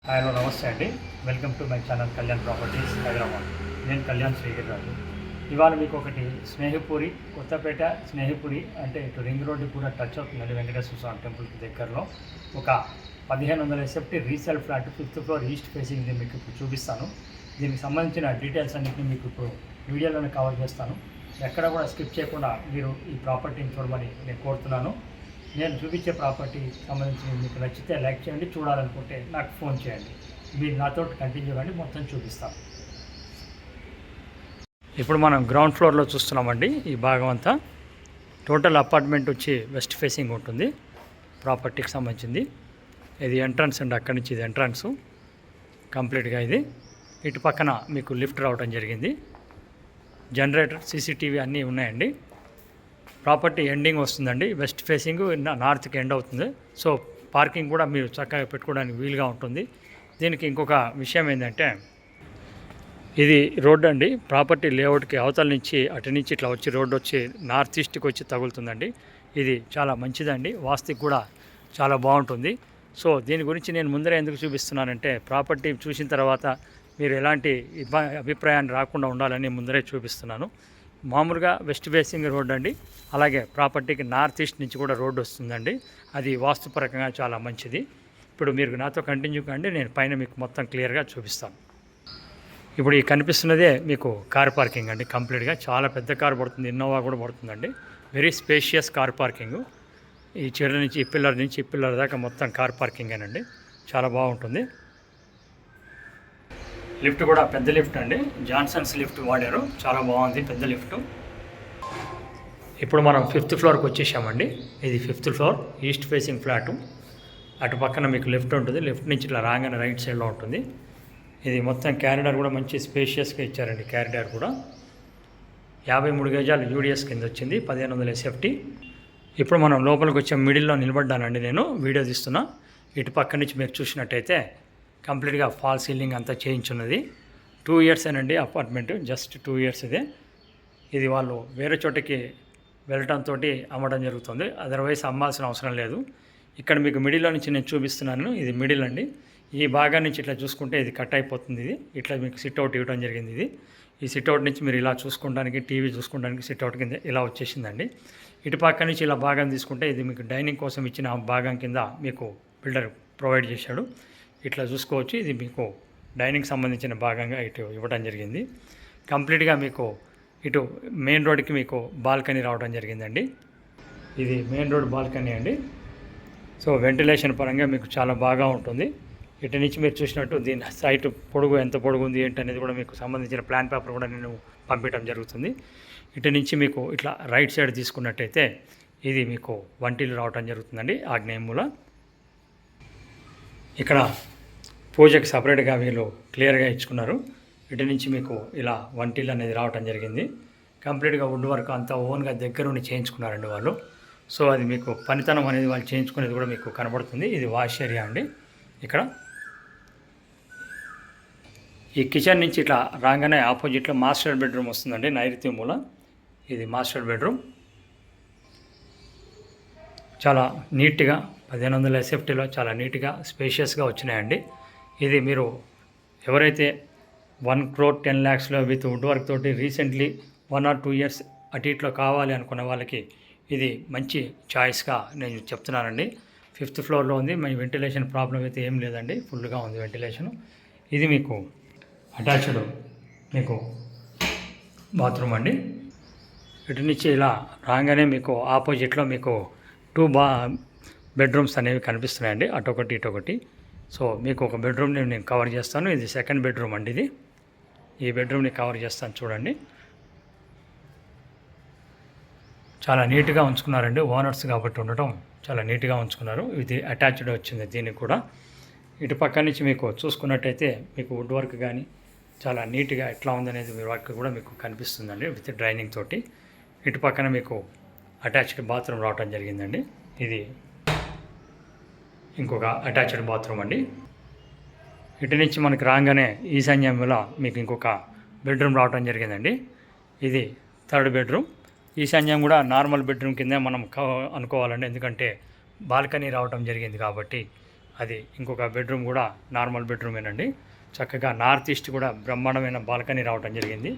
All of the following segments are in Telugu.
హలో నమస్తే అండి. Welcome to my channel Kalyan properties Hyderabad. నేను కళ్యాణ్ శ్రీగిరిరాజు. ఇవాళ మీకు ఒకటి స్నేహిపురి, కొత్తపేట స్నేహిపురి అంటే ఇటు రింగ్ రోడ్డు కూడా టచ్ అవుతుందండి. వెంకటేశ్వర స్వామి టెంపుల్కి దగ్గరలో ఒక 1500 SFT resale flat 5th floor east facing మీకు ఇప్పుడు చూపిస్తాను. దీనికి సంబంధించిన డీటెయిల్స్ అన్నింటినీ మీకు ఇప్పుడు వీడియోలోనే కవర్ చేస్తాను. ఎక్కడ కూడా స్కిప్ చేయకుండా మీరు ఈ ప్రాపర్టీని చూడమని నేను కోరుతున్నాను. నేను చూపించే ప్రాపర్టీ సంబంధించి మీకు నచ్చితే లైక్ చేయండి, చూడాలనుకుంటే నాకు ఫోన్ చేయండి. మీరు నాతో కంటిన్యూ కానీ మొత్తం చూపిస్తాను. ఇప్పుడు మనం గ్రౌండ్ ఫ్లోర్లో చూస్తున్నామండి. ఈ భాగం అంతా టోటల్ అపార్ట్మెంట్ వచ్చి వెస్ట్ ఫేసింగ్ ఉంటుంది. ప్రాపర్టీకి సంబంధించింది ఇది ఎంట్రన్స్ అండి. అక్కడి నుంచి ఇది ఎంట్రన్స్ కంప్లీట్గా. ఇది ఇటు పక్కన మీకు లిఫ్ట్ రావడం జరిగింది. జనరేటర్, సీసీటీవీ అన్నీ ఉన్నాయండి. ప్రాపర్టీ ఎండింగ్ వస్తుందండి. వెస్ట్ ఫేసింగ్ నార్త్కి ఎండ్ అవుతుంది. సో పార్కింగ్ కూడా మీరు చక్కగా పెట్టుకోవడానికి వీలుగా ఉంటుంది. దీనికి ఇంకొక విషయం ఏంటంటే, ఇది రోడ్ అండి. ప్రాపర్టీ లేఅవుట్కి అవతల నుంచి అటు నుంచి ఇట్లా వచ్చి రోడ్డు వచ్చి నార్త్ ఈస్ట్కి వచ్చి తగులుతుందండి. ఇది చాలా మంచిదండి. వాస్తుకి కూడా చాలా బాగుంటుంది. సో దీని గురించి నేను ముందరే ఎందుకు చూపిస్తున్నానంటే, ప్రాపర్టీ చూసిన తర్వాత మీరు ఎలాంటి అభిప్రాయాన్ని రాకుండా ఉండాలని ముందరే చూపిస్తున్నాను. మామూలుగా వెస్ట్ ఫేసింగ్ రోడ్ అండి. అలాగే ప్రాపర్టీకి నార్త్ ఈస్ట్ నుంచి కూడా రోడ్డు వస్తుందండి. అది వాస్తుపరంగా చాలా మంచిది. ఇప్పుడు మీరు నాతో కంటిన్యూ కండి, నేను పైన మీకు మొత్తం క్లియర్గా చూపిస్తాను. ఇప్పుడు ఈ కనిపిస్తున్నదే మీకు కార్ పార్కింగ్ అండి. కంప్లీట్గా చాలా పెద్ద కార్ పడుతుంది, ఇన్నోవా కూడా పడుతుందండి. Very spacious car parking. ఈ చీర నుంచి ఈ పిల్లర్ దాకా మొత్తం కార్ పార్కింగేనండి. చాలా బాగుంటుంది. లిఫ్ట్ కూడా పెద్ద లిఫ్ట్ అండి. జాన్సన్స్ లిఫ్ట్ వాడారు, చాలా బాగుంది పెద్ద లిఫ్ట్. ఇప్పుడు మనం 5th ఫ్లోర్కి వచ్చేసామండి. ఇది 5th floor east facing flat. అటు పక్కన మీకు లిఫ్ట్ ఉంటుంది. లిఫ్ట్ నుంచి ఇట్లా రాగానే రైట్ సైడ్లో ఉంటుంది. ఇది మొత్తం క్యారిడార్ కూడా మంచి స్పేషియస్గా ఇచ్చారండి. క్యారిడార్ కూడా 53 గజాలు యూడిఎస్ కింద వచ్చింది, 1500 ఎస్ఎఫ్టీ. ఇప్పుడు మనం లోపలికి వచ్చే మిడిల్లో నిలబడ్డానండి. నేను వీడియో తీస్తున్నా. ఇటు పక్క నుంచి మీరు చూసినట్టయితే కంప్లీట్గా ఫాల్ సీలింగ్ అంతా చేయించున్నది. 2 ఇయర్స్ ఏనండి అపార్ట్మెంట్, జస్ట్ 2 ఇయర్స్ ఇదే. ఇది వాళ్ళు వేరే చోటకి వెళ్ళటంతో అమ్మడం జరుగుతుంది. అదర్వైజ్ అమ్మాల్సిన అవసరం లేదు. ఇక్కడ మీకు మిడిల్లో నుంచి నేను చూపిస్తున్నాను. ఇది మిడిల్ అండి. ఈ భాగం నుంచి ఇట్లా చూసుకుంటే ఇది కట్ అయిపోతుంది. ఇది ఇట్లా మీకు సిట్అవుట్ ఇవ్వడం జరిగింది. ఇది ఈ సిట్అవుట్ నుంచి మీరు ఇలా చూసుకోవడానికి, టీవీ చూసుకోవడానికి సిట్అవుట్ కింద ఇలా వచ్చేసిందండి. ఇటు పక్క నుంచి ఇలా భాగం తీసుకుంటే ఇది మీకు డైనింగ్ కోసం ఇచ్చిన భాగం కింద మీకు బిల్డర్ ప్రొవైడ్ చేశాడు. ఇట్లా చూసుకోవచ్చు. ఇది మీకు డైనింగ్ సంబంధించిన భాగంగా ఇటు ఇవ్వడం జరిగింది. కంప్లీట్గా మీకు ఇటు మెయిన్ రోడ్కి మీకు బాల్కనీ రావడం జరిగిందండి. ఇది మెయిన్ రోడ్ బాల్కనీ అండి. సో వెంటిలేషన్ పరంగా మీకు చాలా బాగా ఉంటుంది. ఇటు నుంచి మీరు చూసినట్టు దీని సైట్ పొడుగు ఎంత పొడుగు ఉంది ఏంటి అనేది కూడా మీకు సంబంధించిన ప్లాన్ పేపర్ కూడా నేను పంపించడం జరుగుతుంది. ఇటు నుంచి మీకు ఇట్లా రైట్ సైడ్ తీసుకున్నట్టయితే ఇది మీకు వంటిల్లు రావడం జరుగుతుందండి. ఆగ్నేయమూల ఇక్కడ పూజకి సపరేట్గా వీళ్ళు క్లియర్గా ఇచ్చుకున్నారు. ఇటు నుంచి మీకు ఇలా వంటిల్లు అనేది రావడం జరిగింది. కంప్లీట్గా వుడ్ వర్క్ అంతా ఓన్గా దగ్గరుండి చేయించుకున్నారండి వాళ్ళు. సో అది మీకు పనితనం అనేది వాళ్ళు చేయించుకునేది కూడా మీకు కనబడుతుంది. ఇది వాష్ ఏరియా అండి. ఇక్కడ ఈ కిచెన్ నుంచి ఇట్లా రాగానే ఆపోజిట్లో మాస్టర్ బెడ్రూమ్ వస్తుందండి. నైరుతి మూల ఇది మాస్టర్ బెడ్రూమ్. చాలా నీట్గా 1500 ఎస్ఎఫ్టీలో చాలా నీట్గా స్పేషియస్గా వచ్చినాయండి. ఇది మీరు ఎవరైతే 1 crore 10 lakhsలో విత్ వుడ్ వర్క్ తోటి రీసెంట్లీ 1 or 2 years అటు ఇట్లో కావాలి అనుకున్న వాళ్ళకి ఇది మంచి చాయిస్గా నేను చెప్తున్నానండి. 5th ఫ్లోర్లో ఉంది. మీ వెంటిలేషన్ ప్రాబ్లం అయితే ఏం లేదండి, ఫుల్గా ఉంది వెంటిలేషను. ఇది మీకు అటాచ్డ్ మీకు బాత్రూమ్ అండి. ఇటు నుంచి ఇలా రాగానే మీకు ఆపోజిట్లో మీకు 2 బెడ్రూమ్స్ అనేవి కనిపిస్తున్నాయండి, అటొకటి ఇటొకటి. సో మీకు ఒక బెడ్రూమ్ని నేను కవర్ చేస్తాను. ఇది 2nd బెడ్రూమ్ అండి. ఇది ఈ బెడ్రూమ్ని కవర్ చేస్తాను చూడండి. చాలా నీట్గా ఉంచుకున్నారండి. ఓనర్స్ కాబట్టి ఉండటం చాలా నీట్గా ఉంచుకున్నారు. ఇది అటాచ్డ్ వచ్చింది దీనికి కూడా. ఇటు పక్క నుంచి మీకు చూసుకున్నట్టయితే మీకు వుడ్ వర్క్ కానీ చాలా నీట్గా ఎట్లా ఉందనేది వర్క్ కూడా మీకు కనిపిస్తుందండి విత్ డ్రైనింగ్ తోటి. ఇటు పక్కన మీకు అటాచ్డ్ బాత్రూమ్ రావడం జరిగిందండి. ఇది ఇంకొక అటాచ్డ్ బాత్రూమ్ అండి. ఇటు నుంచి మనకి రాగానే ఈశాన్యంలో మీకు ఇంకొక బెడ్రూమ్ రావడం జరిగిందండి. ఇది 3rd బెడ్రూమ్. ఈశాన్యం కూడా నార్మల్ బెడ్రూమ్ కిందే మనం అనుకోవాలండి, ఎందుకంటే బాల్కనీ రావడం జరిగింది కాబట్టి అది ఇంకొక బెడ్రూమ్ కూడా నార్మల్ బెడ్రూమేనండి. చక్కగా నార్త్ ఈస్ట్ కూడా బ్రహ్మాండమైన బాల్కనీ రావడం జరిగింది.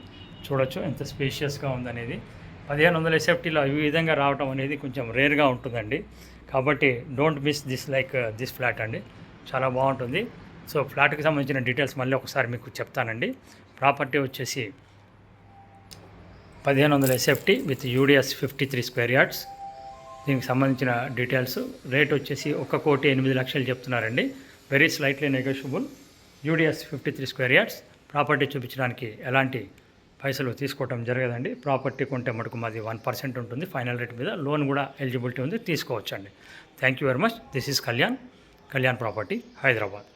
చూడొచ్చు ఎంత స్పేషియస్గా ఉందనేది. 1500 SFTలో ఈ విధంగా రావడం అనేది కొంచెం రేర్గా ఉంటుందండి. కాబట్టి డోంట్ మిస్ దిస్ ఫ్లాట్ అండి, చాలా బాగుంటుంది. సో ఫ్లాట్కి సంబంధించిన డీటెయిల్స్ మళ్ళీ ఒకసారి మీకు చెప్తానండి. ప్రాపర్టీ వచ్చేసి 1500 SFT with UDS 53 square yards. దీనికి సంబంధించిన డీటెయిల్స్ రేట్ వచ్చేసి 1,08,00,000 చెప్తున్నారండి. Very slightly negotiable. UDS 53 square yards. Property చూపించడానికి ఎలాంటి పైసలు తీసుకోవటం జరగదండి. ప్రాపర్టీ కొంటే మటుకు మాది 1% ఉంటుంది ఫైనల్ రేట్ మీద. లోన్ కూడా ఎలిజిబిలిటీ ఉంది, తీసుకోవచ్చండి. Thank you very much. This is Kalyan property, Hyderabad.